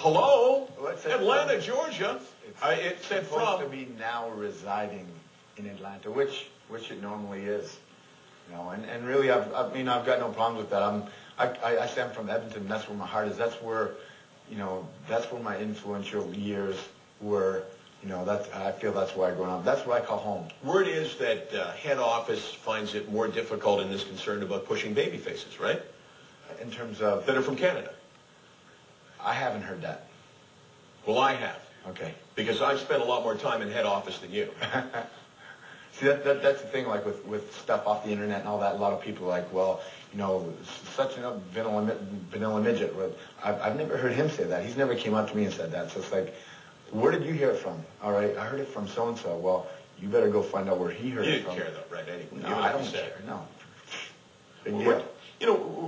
Hello? What's it Atlanta, from? Georgia. It said supposed from. to be now residing in Atlanta, which it normally is. You know, and really, I've got no problems with that. I say I'm from Edmonton. That's where my heart is. That's where, that's where my influential years were. I feel that's where I grew up. That's what I call home. Word is that head office finds it more difficult and is concerned about pushing baby faces, right? In terms of That are from Canada. I haven't heard that. Well, I have. Okay. Because I've spent a lot more time in head office than you. See, that's the thing, like with stuff off the internet and all that, a lot of people are like, well, such a vanilla midget. I've never heard him say that. He's never came up to me and said that. So it's like, where did you hear it from? All right, I heard it from so-and-so. Well, you better go find out where he heard it from. You didn't care though, right? Anyway, No, I don't care, no. Big deal.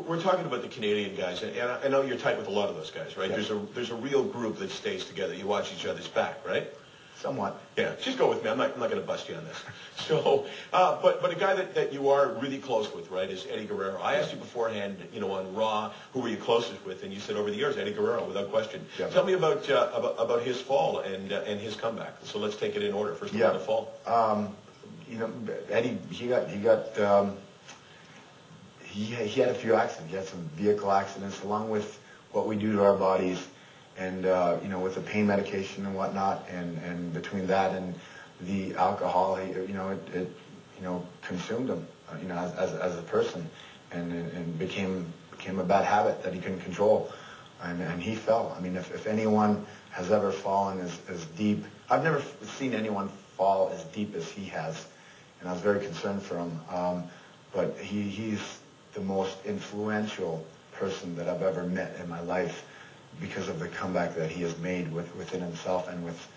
We're talking about the Canadian guys, and I know you're tight with a lot of those guys, right? Yes. There's a real group that stays together. You watch each other's back, right? Somewhat. Yeah, just go with me. I'm not going to bust you on this. So, but a guy that you are really close with, right, is Eddie Guerrero. I asked you beforehand, on Raw, who were you closest with, and you said over the years Eddie Guerrero, without question. Yeah. Tell me about his fall and his comeback. So let's take it in order. First of all, the fall. Eddie, he had a few accidents. He had some vehicle accidents, along with what we do to our bodies. And, with the pain medication and whatnot, and between that and the alcohol, it consumed him, as a person, and became a bad habit that he couldn't control. And he fell. I mean, if anyone has ever fallen as deep, I've never seen anyone fall as deep as he has. And I was very concerned for him. But he's the most influential person that I've ever met in my life, because of the comeback that he has made within himself and with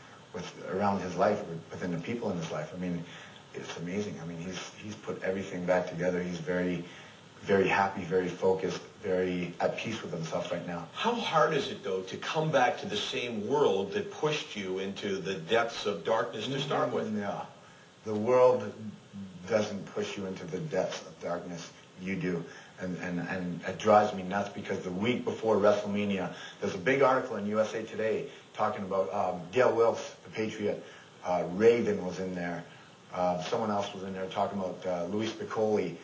around his life, within the people in his life. I mean, it's amazing. I mean, he's put everything back together. He's very, very happy, very focused, very at peace with himself right now. How hard is it, though, to come back to the same world that pushed you into the depths of darkness to start with? Yeah. The world doesn't push you into the depths of darkness. You do. And it drives me nuts, because the week before WrestleMania, there's a big article in USA Today talking about Dale Wilkes, the Patriot. Raven was in there. Someone else was in there talking about Louis Piccoli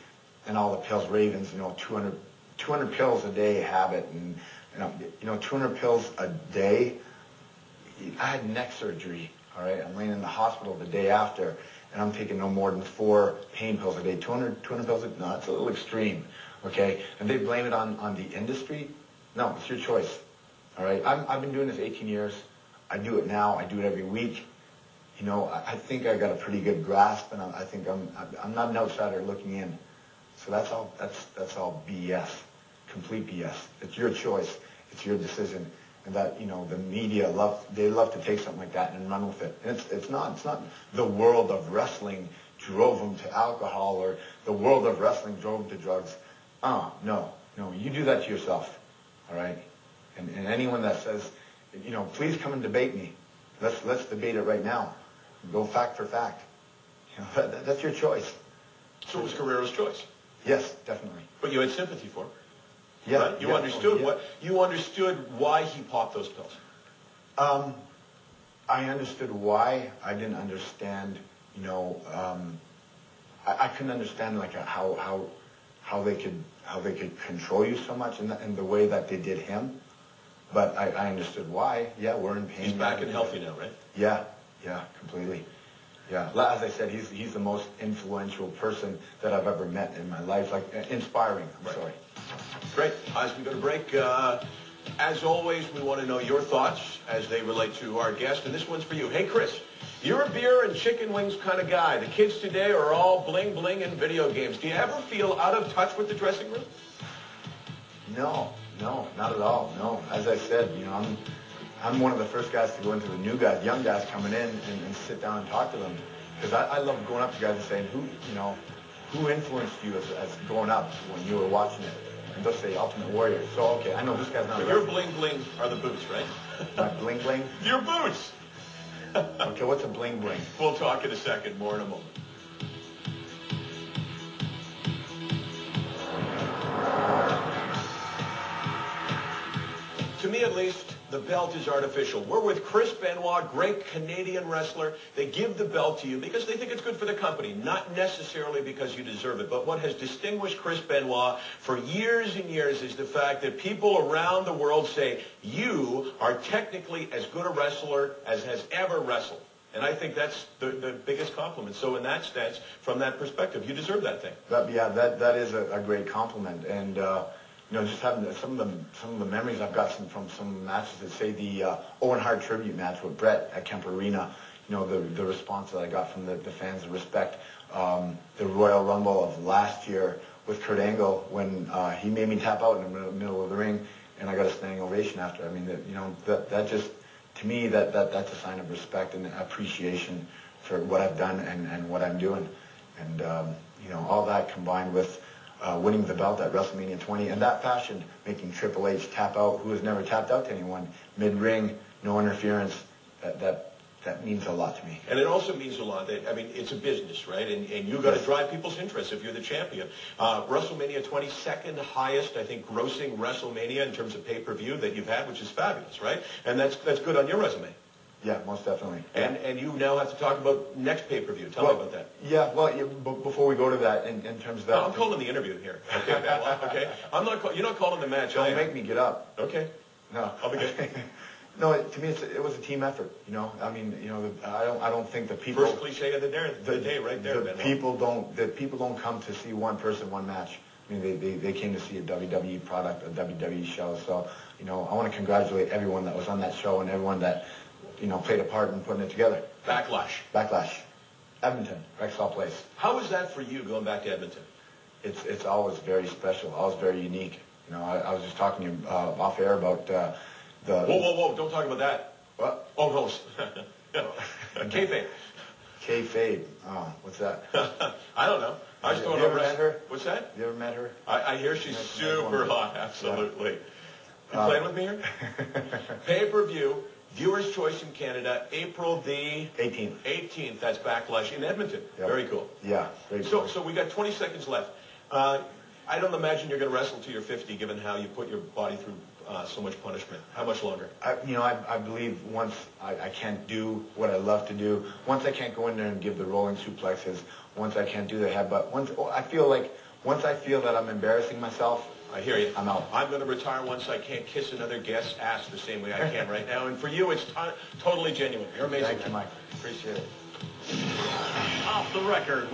and all the pills. Ravens, 200 pills a day habit. And, 200 pills a day. I had neck surgery, all right? I'm laying in the hospital the day after, and I'm taking no more than 4 pain pills a day. 200 pills a day? No, it's a little extreme. Okay, and they blame it on the industry. No, it's your choice. All right, I've been doing this 18 years. I do it now. I do it every week. I think I got a pretty good grasp, and I think I'm not an outsider looking in. So that's all BS, complete BS. It's your choice. It's your decision, and that the media love to take something like that and run with it. And it's not the world of wrestling drove them to alcohol, or the world of wrestling drove them to drugs. No, you do that to yourself, all right? And anyone that says, please come and debate me. Let's debate it right now. Go fact for fact. That's your choice. So it was Guerrero's choice? Yes, definitely. But you had sympathy for him? Yeah. Right? You understood you understood why he popped those pills? I understood why. I didn't understand, I couldn't understand like how they could control you so much in the way that they did him. But I understood why. Yeah, we're in pain. He's back and healthy now, right? Yeah, completely. Yeah, as I said, he's the most influential person that I've ever met in my life. Like, inspiring. I'm sorry. Great. As we go to break, as always, we want to know your thoughts as they relate to our guest. And this one's for you. Hey, Chris, you're a beer and chicken wings kind of guy. The kids today are all bling bling and video games. Do you ever feel out of touch with the dressing room? No, not at all. No. As I said, I'm one of the first guys to go into the new guys, young guys coming in and sit down and talk to them. Because I love going up to guys and saying, who influenced you as growing up when you were watching it? And they'll say Ultimate Warrior. So, okay, I know this guy's not. But your bling bling are the boots, right? My bling bling? Your boots. Okay, what's a bling bling? We'll talk in a second. More in a moment. To me, at least, The belt is artificial. We're with Chris Benoit, great Canadian wrestler. They give the belt to you because they think it's good for the company, not necessarily because you deserve it. But what has distinguished Chris Benoit for years and years is the fact that people around the world say, you are technically as good a wrestler as has ever wrestled. And I think that's the biggest compliment. So in that sense, from that perspective, you deserve that thing. That is a great compliment. And just having some of the memories I've got from some matches that say the Owen Hart tribute match with Brett at Kemp Arena. The response that I got from the fans, the respect. The Royal Rumble of last year with Kurt Angle when he made me tap out in the middle of the ring, and I got a standing ovation after. I mean, that just, to me, that's a sign of respect and appreciation for what I've done and what I'm doing. And all that combined with winning the belt at WrestleMania 20, and that fashion, making Triple H tap out, who has never tapped out to anyone, mid-ring, no interference, that means a lot to me. And it also means a lot that, it's a business, right? And you've got to drive people's interest if you're the champion. WrestleMania 20, second highest, I think, grossing WrestleMania in terms of pay-per-view that you've had, which is fabulous, right? And that's good on your resume. Yeah, most definitely. And you now have to talk about next pay-per-view. Tell me about that. Yeah, before we go to that, in terms of that... No, I'm calling the interview here. Okay, Benoit, okay? You're not calling the match. Don't make me get up. Okay. No. I'll be good. No, to me, it was a team effort. I don't think the people... First cliche of the day, right there, the people don't come to see one person, one match. I mean, they came to see a WWE product, a WWE show. So, I want to congratulate everyone that was on that show and everyone that, played a part in putting it together. Backlash. Edmonton, Rexall Place. How was that for you going back to Edmonton? It's always very special, always very unique. I was just talking to you off air about the... Whoa, don't talk about that. What? Oh, no. Kayfabe. Kayfabe. Oh, what's that? I don't know. I just don't know. You ever met her? What's that? You ever met her? I hear she's super hot, absolutely. You playing with me here? Pay-per-view, Viewer's Choice in Canada, April the... 18th, that's Backlash in Edmonton. Yep. Very cool. Yeah, very cool. So we got 20 seconds left. I don't imagine you're going to wrestle till you're 50, given how you put your body through so much punishment. How much longer? I believe once I can't do what I love to do, once I can't go in there and give the rolling suplexes, once I can't do the headbutt, once I feel that I'm embarrassing myself, I hear you. I'm out. I'm going to retire once I can't kiss another guest's ass the same way I can right now. And for you, it's totally genuine. You're amazing. Thank you, Mike. Appreciate it. Off the record.